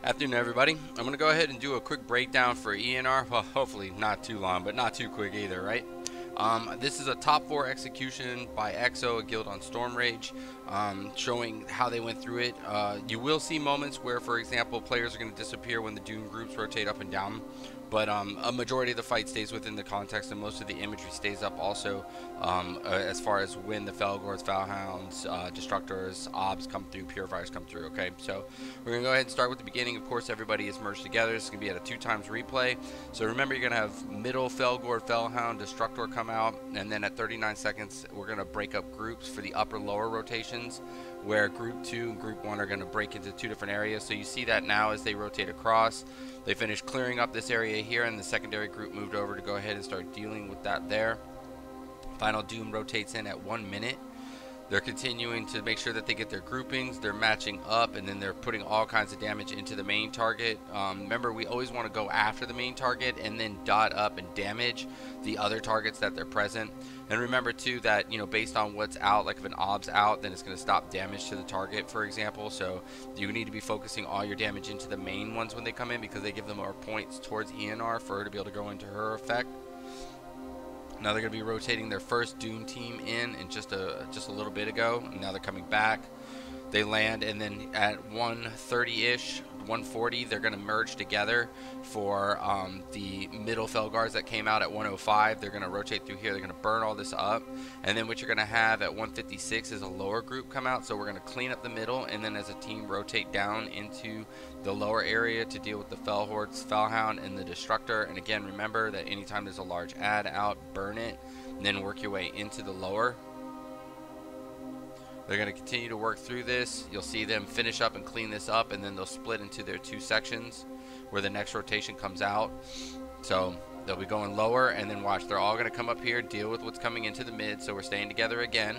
Afternoon, everybody. I'm going to go ahead and do a quick breakdown for Eonar. Well, hopefully not too long, but not too quick either, right? This is a top 4 execution by EXO, a guild on Storm Rage, showing how they went through it. You will see moments where, for example, players are going to disappear when the Doom groups rotate up and down, but a majority of the fight stays within the context, and most of the imagery stays up also, as far as when the Felgors, Foulhounds, Destructors, Obs come through, Purifiers come through, okay? So we're going to go ahead and start with the beginning. Of course, everybody is merged together. It's going to be at a 2 times replay. So remember, you're going to have middle Felgor, Fellhound, Destructor come out, and then at 39 seconds, we're going to break up groups for the upper-lower rotations, where Group 2 and Group 1 are going to break into 2 different areas. So you see that now as they rotate across. They finish clearing up this area here, and the secondary group moved over to go ahead and start dealing with that there. Final Doom rotates in at 1 minute. They're continuing to make sure that they get their groupings, they're matching up, and then they're putting all kinds of damage into the main target. Remember, we always want to go after the main target and then dot up and damage the other targets that they're present. And remember too that, you know, based on what's out, like if an ob's out, then it's going to stop damage to the target, for example. So you need to be focusing all your damage into the main ones when they come in, because they give them more points towards Eonar for her to be able to go into her effect. Now they're going to be rotating their first Doom team in just a little bit ago. And now they're coming back. They land, and then at 1:30-ish, 1:40, they're going to merge together for the middle Felgars that came out at 1:05. They're going to rotate through here. They're going to burn all this up. And then what you're going to have at 1:56 is a lower group come out. So we're going to clean up the middle, and then as a team rotate down into the lower area to deal with the Fel Hordes, Fellhound, and the Destructor. And again, remember that anytime there's a large ad out, burn it, and then work your way into the lower. They're going to continue to work through this. You'll see them finish up and clean this up, and then they'll split into their 2 sections where the next rotation comes out. So they'll be going lower, and then watch, they're all going to come up here, deal with what's coming into the mid. So we're staying together again.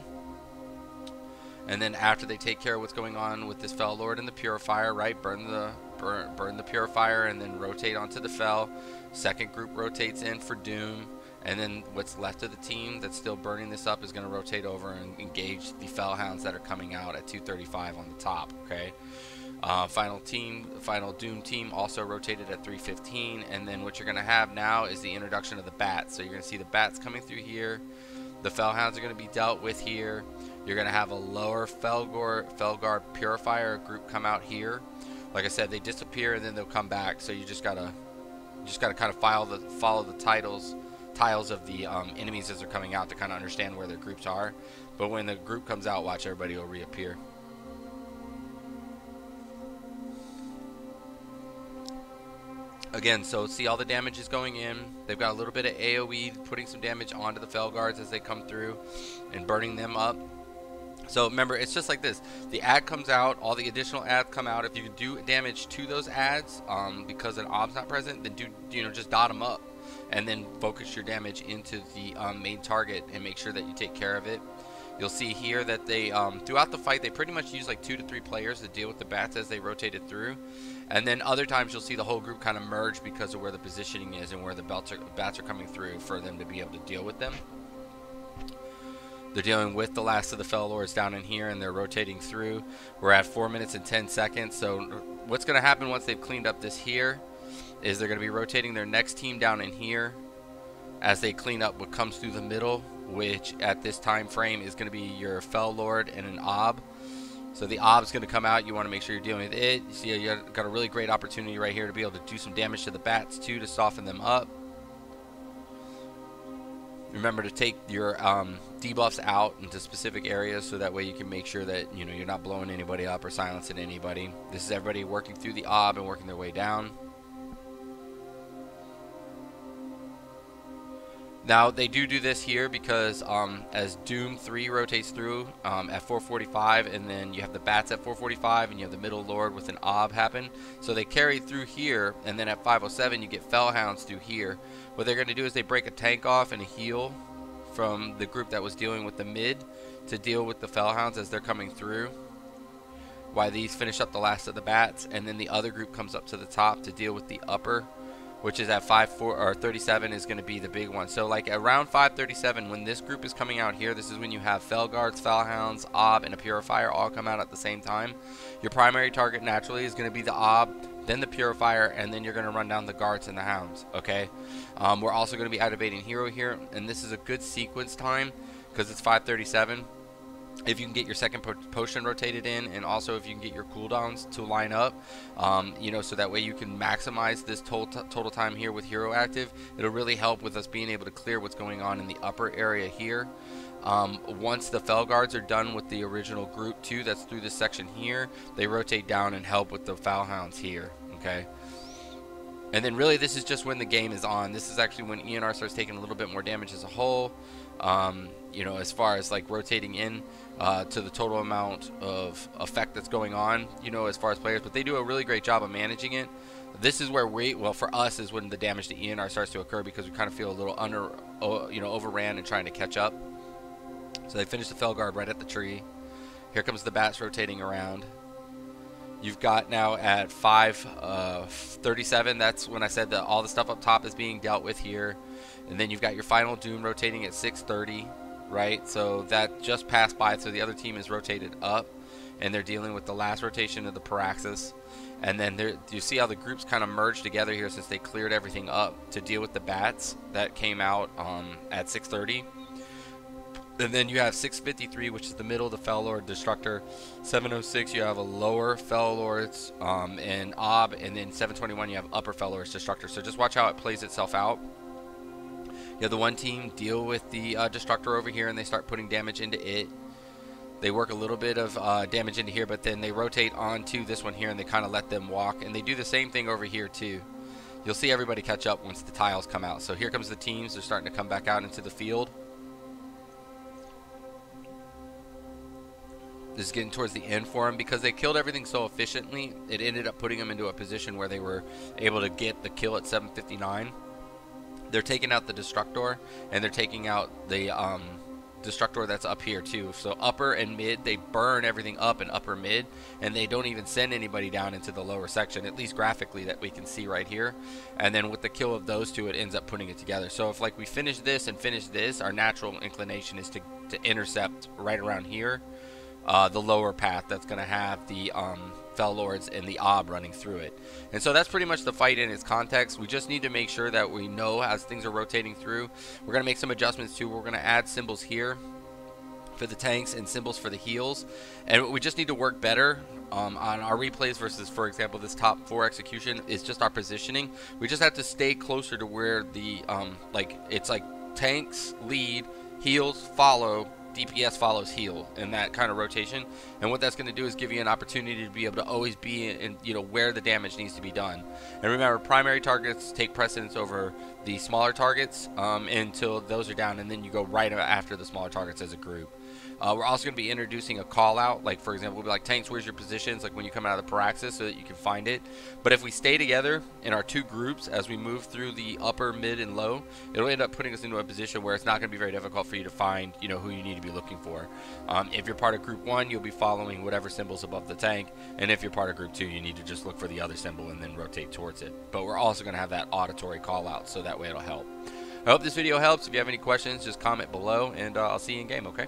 And then after they take care of what's going on with this Fel Lord and the Purifier, right, burn the Purifier and then rotate onto the Fel. Second group rotates in for Doom. And then what's left of the team that's still burning this up is going to rotate over and engage the Fellhounds that are coming out at 2:35 on the top, okay? Final Doom team also rotated at 3:15, and then what you're going to have now is the introduction of the bats. So you're going to see the bats coming through here. The Fellhounds are going to be dealt with here. You're going to have a lower Felgar Purifier group come out here. Like I said, they disappear and then they'll come back. So you just gotta kind of follow the tiles of the enemies as they're coming out to kind of understand where their groups are. But when the group comes out, watch, everybody will reappear. Again, so see all the damage is going in. They've got a little bit of AoE putting some damage onto the Felguards as they come through and burning them up. So remember, it's just like this. The ad comes out, all the additional ads come out. If you do damage to those ads because an ob's not present, then just dot them up. And then focus your damage into the main target and make sure that you take care of it. You'll see here that they, throughout the fight, they pretty much use like 2 to 3 players to deal with the bats as they rotate it through. And then other times you'll see the whole group kind of merge because of where the positioning is and where the bats are coming through for them to be able to deal with them. They're dealing with the last of the Fel Lords down in here, and they're rotating through. We're at 4 minutes and 10 seconds. So what's going to happen once they've cleaned up this here is they're going to be rotating their next team down in here as they clean up what comes through the middle, which at this time frame is going to be your Fel Lord and an Ob. So the Ob's going to come out. You want to make sure you're dealing with it. You see, you got a really great opportunity right here to be able to do some damage to the bats too, to soften them up. Remember to take your debuffs out into specific areas so that way you can make sure that you're not blowing anybody up or silencing anybody. This is everybody working through the Ob and working their way down. Now they do this here because as Doom 3 rotates through at 4:45, and then you have the bats at 4:45, and you have the middle Lord with an Ob happen. So they carry through here, and then at 5:07 you get Fellhounds through here. What they're going to do is they break a tank off and a heal from the group that was dealing with the mid to deal with the Fellhounds as they're coming through, while these finish up the last of the bats, and then the other group comes up to the top to deal with the upper which is at 537 is going to be the big one. So like around 537, when this group is coming out here, this is when you have Fel Guards, Felhounds, Ob, and a Purifier all come out at the same time. Your primary target naturally is going to be the Ob, then the Purifier, and then you're going to run down the Guards and the Hounds, okay? We're also going to be activating Hero here, and this is a good sequence time because it's 537. If you can get your second potion rotated in, and also if you can get your cooldowns to line up, you know, so that way you can maximize this total time here with hero active, it'll really help with us being able to clear what's going on in the upper area here. Once the Fel Guards are done with the original group 2 that's through this section here, they rotate down and help with the Felhounds here, okay? And then really this is just when the game is on. This is actually when Eonar starts taking a little bit more damage as a whole. You know, as far as like rotating in to the total amount of effect that's going on, you know, as far as players, but they do a really great job of managing it. This is where well, for us is when the damage to Eonar starts to occur, because we kind of feel a little you know, overran and trying to catch up. So they finish the Felguard right at the tree. Here comes the bats rotating around. You've got now at 537, that's when I said that all the stuff up top is being dealt with here. And then you've got your final Doom rotating at 630, right? So that just passed by, so the other team is rotated up, and they're dealing with the last rotation of the Paraxis. And then you see how the groups kind of merged together here since they cleared everything up to deal with the bats that came out at 630. And then you have 653, which is the middle of the Fel Lord Destructor. 706, you have a lower Fel Lords and Ob, and then 721, you have upper Fel Lords Destructor. So just watch how it plays itself out. You have the one team deal with the Destructor over here, and they start putting damage into it. They work a little bit of damage into here, but then they rotate onto this one here, and they kind of let them walk. And they do the same thing over here too. You'll see everybody catch up once the tiles come out. So here comes the teams. They're starting to come back out into the field. This is getting towards the end for them because they killed everything so efficiently. It ended up putting them into a position where they were able to get the kill at 759. They're taking out the Destructor, and they're taking out the Destructor that's up here too. So upper and mid, they burn everything up in upper mid, and they don't even send anybody down into the lower section, at least graphically, that we can see right here. And then with the kill of those two, it ends up putting it together. So if like we finish this and finish this, our natural inclination is to intercept right around here. The lower path that's going to have the Fel Lords and the Ob running through it. And so that's pretty much the fight in its context. We just need to make sure that we know as things are rotating through. We're going to make some adjustments too. We're going to add symbols here for the tanks and symbols for the heals. And we just need to work better on our replays versus, for example, this top 4 execution is just our positioning. We just have to stay closer to where the, it's like tanks lead, heals follow, DPS follows heal in that kind of rotation. And what that's going to do is give you an opportunity to be able to always be in, you know, where the damage needs to be done. And remember, primary targets take precedence over the smaller targets until those are down, and then you go right after the smaller targets as a group. We're also going to be introducing a call out, like for example, we'll be like, tanks, where's your positions, like when you come out of the Paraxis, so that you can find it. But if we stay together in our 2 groups as we move through the upper, mid, and low, it'll end up putting us into a position where it's not going to be very difficult for you to find, you know, who you need to be looking for. If you're part of group 1, you'll be following whatever symbol's above the tank, and if you're part of group 2, you need to just look for the other symbol and then rotate towards it. But we're also going to have that auditory call out, so that way it'll help. I hope this video helps. If you have any questions, just comment below, and I'll see you in game, okay?